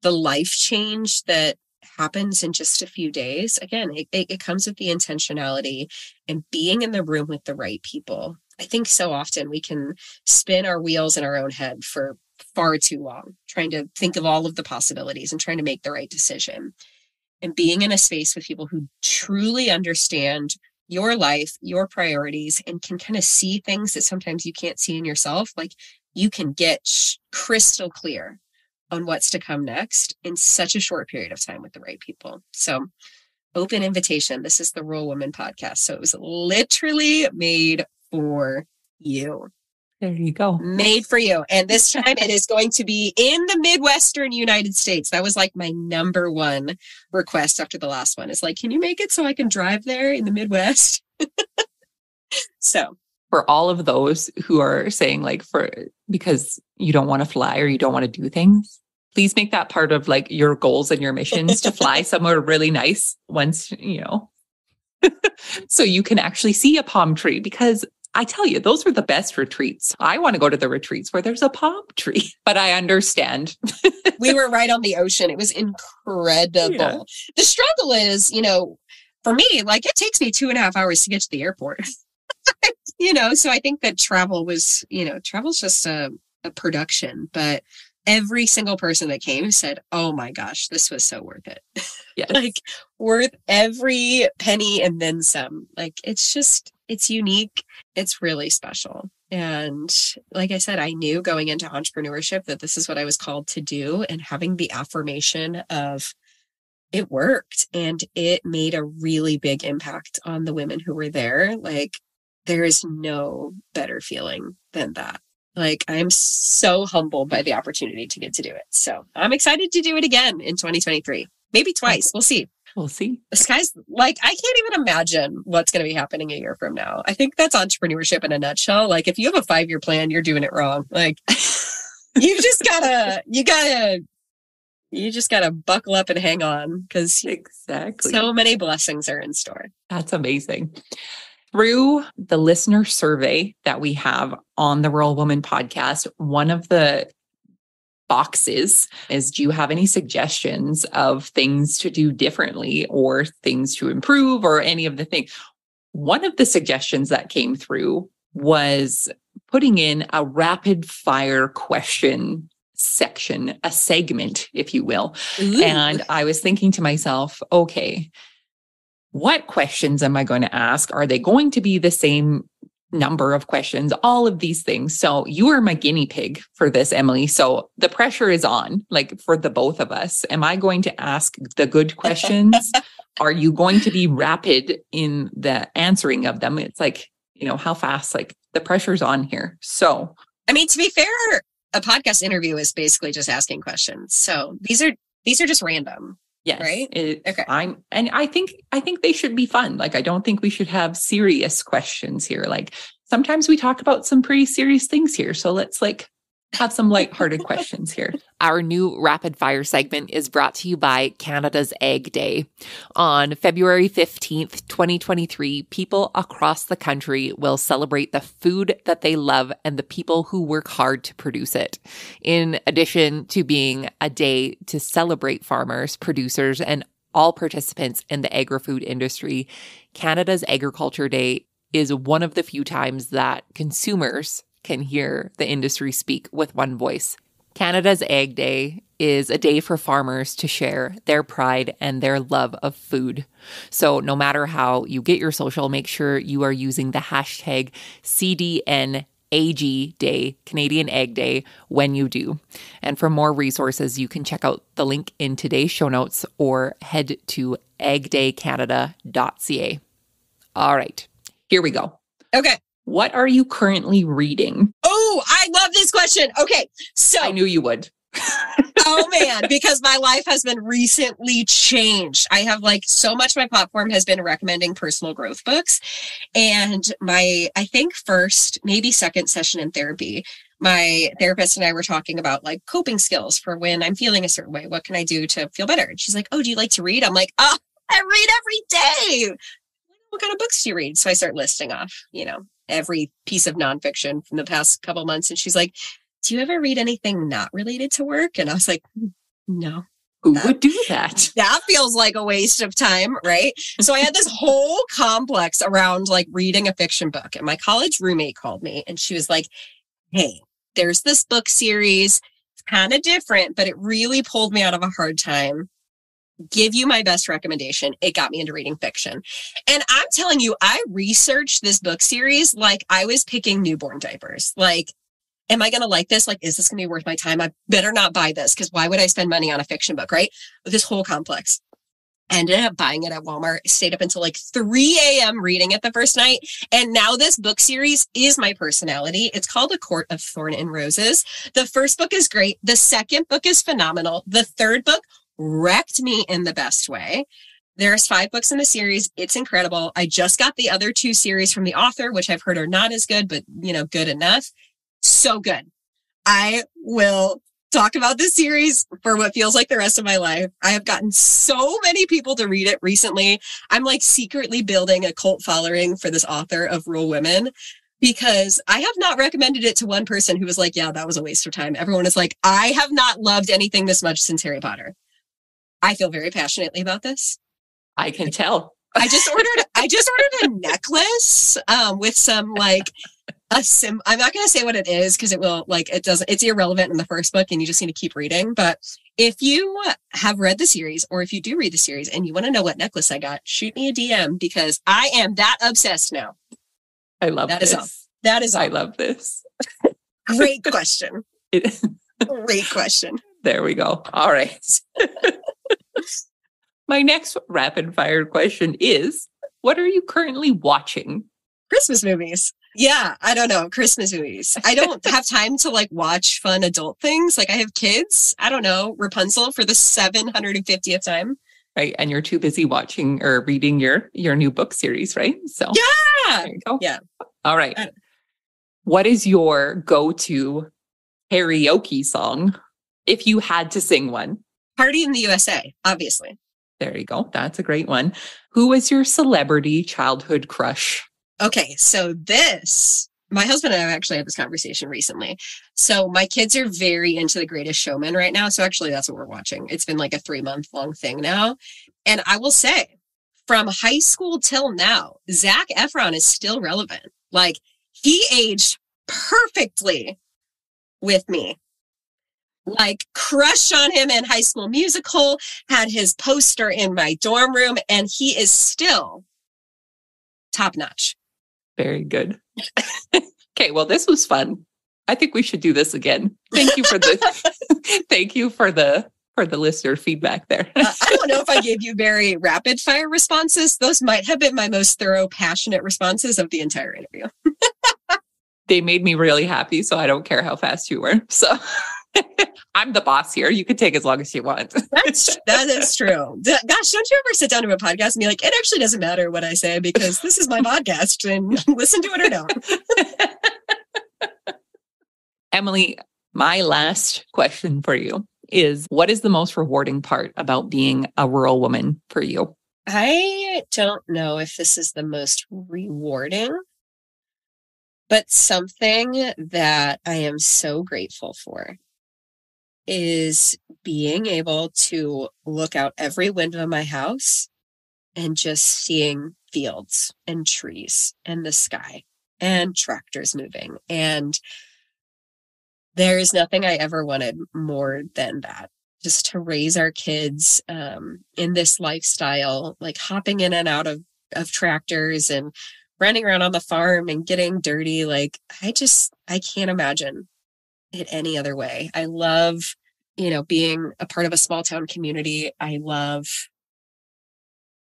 life change that happens in just a few days. Again, it comes with the intentionality and being in the room with the right people. I think so often we can spin our wheels in our own head for far too long, trying to think of all of the possibilities and trying to make the right decision. And being in a space with people who truly understand your life, your priorities, and can kind of see things that sometimes you can't see in yourself. Like you can get crystal clear on what's to come next in such a short period of time with the right people. So open invitation. This is the Rural Woman Podcast. So it was literally made for you. There you go. Made for you. And this time it is going to be in the Midwestern United States. That was like my number one request after the last one. It's like, can you make it so I can drive there in the Midwest? So for all of those who are saying like because you don't want to fly or you don't want to do things, please make that part of like your goals and your missions to fly somewhere really nice once, so you can actually see a palm tree, because I tell you, those were the best retreats. I want to go to the retreats where there's a palm tree, but I understand. We were right on the ocean. It was incredible. Yeah. The struggle is, for me, like it takes me 2.5 hours to get to the airport, so I think that travel's just a production, but every single person that came said, oh my gosh, this was so worth it. Yes. Like worth every penny and then some. Like it's unique. It's really special. And like I said, I knew going into entrepreneurship that this is what I was called to do, and having the affirmation of it worked and it made a really big impact on the women who were there. Like there is no better feeling than that. Like I'm so humbled by the opportunity to get to do it. So I'm excited to do it again in 2023. Maybe twice. We'll see. We'll see. The sky's like, I can't even imagine what's going to be happening a year from now. I think that's entrepreneurship in a nutshell. Like if you have a 5-year plan, you're doing it wrong. Like you just gotta buckle up and hang on because exactly so many blessings are in store. That's amazing. Through the listener survey that we have on the Rural Woman podcast, one of the boxes is, do you have any suggestions of things to do differently or things to improve or any of the things? One of the suggestions that came through was putting in a rapid fire question section, a segment, if you will. Ooh. And I was thinking to myself, okay, what questions am I going to ask? Are they going to be the same number of questions? All of these things. So you are my guinea pig for this, Emily. So the pressure is on, like for the both of us. Am I going to ask the good questions? Are you going to be rapid in the answering of them? It's like, how fast, like the pressure's on here. So, I mean, to be fair, a podcast interview is basically just asking questions. So these are just random. Yes. Right. Okay. I think they should be fun. Like, I don't think we should have serious questions here. Like sometimes we talk about some pretty serious things here. So let's have some lighthearted questions here. Our new rapid fire segment is brought to you by Canada's Egg Day. On February 15th, 2023, people across the country will celebrate the food that they love and the people who work hard to produce it. In addition to being a day to celebrate farmers, producers, and all participants in the agri-food industry, Canada's Agriculture Day is one of the few times that consumers can hear the industry speak with one voice. Canada's Egg Day is a day for farmers to share their pride and their love of food. So no matter how you get your social, make sure you are using the hashtag CDNAG Day, Canadian Egg Day, when you do. And for more resources, you can check out the link in today's show notes or head to eggdaycanada.ca. All right, here we go. Okay. What are you currently reading? Oh, I love this question. Okay, so I knew you would. Oh man, because my life has been recently changed. I have so much, my platform has been recommending personal growth books. And I think first, maybe second session in therapy, my therapist and I were talking about coping skills for when I'm feeling a certain way. What can I do to feel better? And she's like, oh, do you like to read? I'm like, oh, I read every day. What kind of books do you read? So I start listing off, every piece of nonfiction from the past couple months. And she's like, do you ever read anything not related to work? And I was like, no. Who would do that? That feels like a waste of time, right? So I had this whole complex around reading a fiction book. And my college roommate called me and she was like, hey, there's this book series. It's kind of different, but it really pulled me out of a hard time. Give you my best recommendation. It got me into reading fiction. And I'm telling you, I researched this book series like I was picking newborn diapers. Am I going to like this? Is this going to be worth my time? I better not buy this because why would I spend money on a fiction book, right? This whole complex. I ended up buying it at Walmart, stayed up until 3 a.m. reading it the first night. And now this book series is my personality. It's called A Court of Thorn and Roses. The first book is great. The second book is phenomenal. The third book wrecked me in the best way. There's 5 books in the series. It's incredible. I just got the other 2 series from the author, which I've heard are not as good, but good enough. So good. I will talk about this series for what feels like the rest of my life. I have gotten so many people to read it recently. I'm secretly building a cult following for this author of Rural Women because I have not recommended it to one person who was like, yeah, that was a waste of time. Everyone is like, I have not loved anything this much since Harry Potter. I feel very passionately about this. I can tell. I just ordered a necklace with some I'm not going to say what it is because it's irrelevant in the first book and you just need to keep reading. But if you have read the series or if you do read the series and you want to know what necklace I got, shoot me a DM because I am that obsessed now. I love this. That is all. I love this. Great question. Great question. There we go. All right. My next rapid fire question is, what are you currently watching? Christmas movies. Yeah, I don't know. Christmas movies. I don't have time to watch fun adult things. I have kids. I don't know. Rapunzel for the 750th time. right? And you're too busy watching or reading your new book series, right? So yeah, there you go. Yeah. All right. What is your go-to karaoke song if you had to sing one? Party in the USA, obviously. There you go. That's a great one. Who was your celebrity childhood crush? Okay, so my husband and I have actually had this conversation recently. So my kids are very into The Greatest Showman right now. So actually that's what we're watching. It's been like a 3-month long thing now. And I will say, from high school till now, Zac Efron is still relevant. Like, he aged perfectly with me. Like, crushed on him in High School Musical, had his poster in my dorm room, and he is still top notch. Very good. Okay, well, this was fun. I think we should do this again. Thank you for the listener feedback there. I don't know if I gave you very rapid fire responses. Those might have been my most thorough, passionate responses of the entire interview. They made me really happy, so I don't care how fast you were. So I'm the boss here. You can take as long as you want. That is true. Gosh, don't you ever sit down to a podcast and be like, it actually doesn't matter what I say because this is my podcast and listen to it or don't. Emily, my last question for you is, what is the most rewarding part about being a rural woman for you? I don't know if this is the most rewarding, but something that I am so grateful for is being able to look out every window of my house and just seeing fields and trees and the sky and tractors moving. And there is nothing I ever wanted more than that. Just to raise our kids in this lifestyle, like hopping in and out of tractors and running around on the farm and getting dirty. Like, I can't imagine it any other way. I love, being a part of a small town community. I love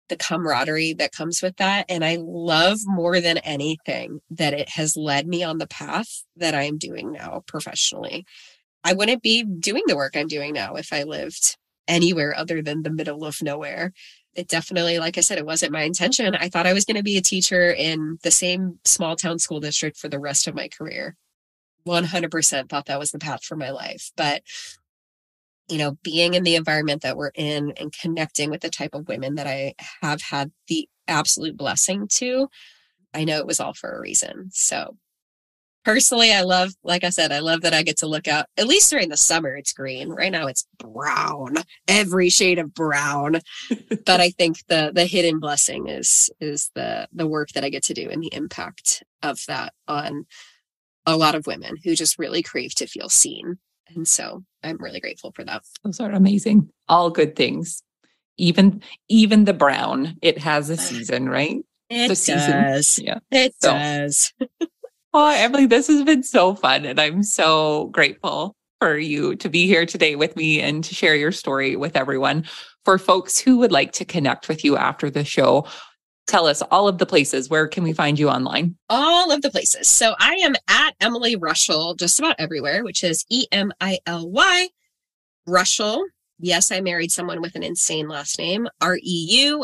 the camaraderie that comes with that. And I love more than anything that it has led me on the path that I'm doing now professionally. I wouldn't be doing the work I'm doing now if I lived anywhere other than the middle of nowhere. It definitely, like I said, it wasn't my intention. I thought I was going to be a teacher in the same small town school district for the rest of my career. 100% thought that was the path for my life. But, being in the environment that we're in and connecting with the type of women that I have had the absolute blessing to, I know it was all for a reason. So personally, I love that I get to look out, at least during the summer, it's green. Right now it's brown, every shade of brown. But I think the hidden blessing is the work that I get to do and the impact of that on a lot of women who just really crave to feel seen. And so I'm really grateful for that. Those are amazing. All good things. Even the brown, it has a season, right? It does. Yeah. It does. Oh, Emily, this has been so fun. And I'm so grateful for you to be here today with me and to share your story with everyone. For folks who would like to connect with you after the show, tell us all of the places. Where can we find you online? All of the places. So I am at Emily Reuschel just about everywhere, which is EMILY Reuschel. Yes, I married someone with an insane last name, REUSCHEL.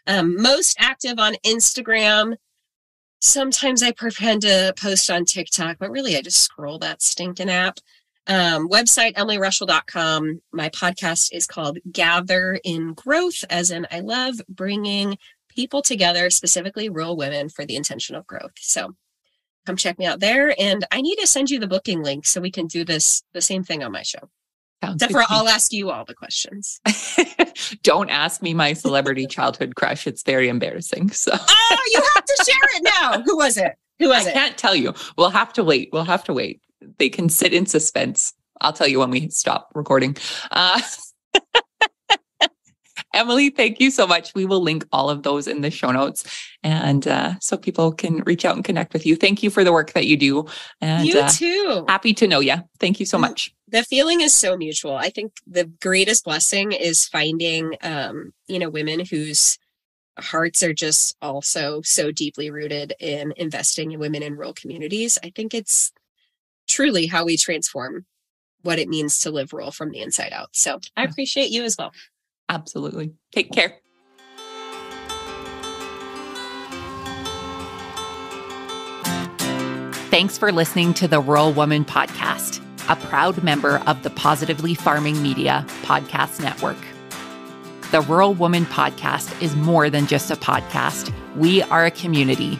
Most active on Instagram. Sometimes I pretend to post on TikTok, but really I just scroll that stinking app. Website, EmilyReuschel.com. My podcast is called Gather in Growth, as in I love bringing people together, specifically rural women, for the intention of growth. So come check me out there. And I need to send you the booking link so we can do the same thing on my show. Except for I'll ask you all the questions. Don't ask me my celebrity childhood crush. It's very embarrassing. So you have to share it now. Who was it? I can't tell you. We'll have to wait. They can sit in suspense. I'll tell you when we stop recording. Emily, thank you so much. We will link all of those in the show notes. And so people can reach out and connect with you. Thank you for the work that you do. And you too. Happy to know you. Thank you so much. The feeling is so mutual. I think the greatest blessing is finding, women whose hearts are just also so deeply rooted in investing in women in rural communities. I think it's truly how we transform what it means to live rural from the inside out. So I appreciate you as well. Absolutely. Take care. Thanks for listening to the Rural Woman Podcast, a proud member of the Positively Farming Media Podcast Network. The Rural Woman Podcast is more than just a podcast. We are a community.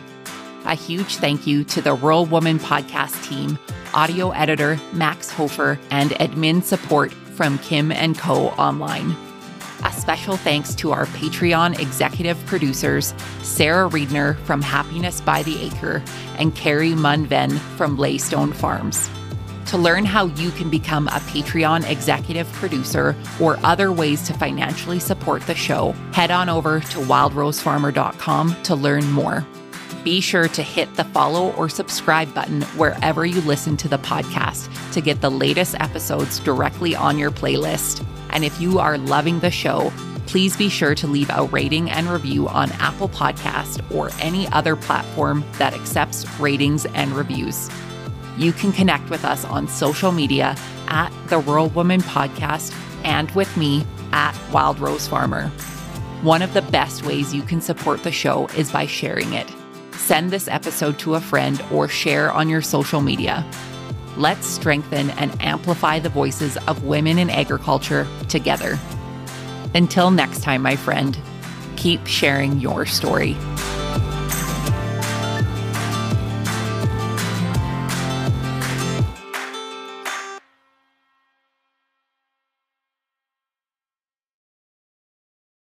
A huge thank you to the Rural Woman Podcast team, audio editor Max Hofer, and admin support from Kim & Co. Online. A special thanks to our Patreon executive producers, Sarah Riedner from Happiness by the Acre and Carrie Munven from Laystone Farms. To learn how you can become a Patreon executive producer or other ways to financially support the show, head on over to wildrosefarmer.com to learn more. Be sure to hit the follow or subscribe button wherever you listen to the podcast to get the latest episodes directly on your playlist. And if you are loving the show, please be sure to leave a rating and review on Apple Podcast or any other platform that accepts ratings and reviews. You can connect with us on social media at The Rural Woman Podcast and with me at Wild Rose Farmer. One of the best ways you can support the show is by sharing it. Send this episode to a friend or share on your social media. Let's strengthen and amplify the voices of women in agriculture together. Until next time, my friend, keep sharing your story.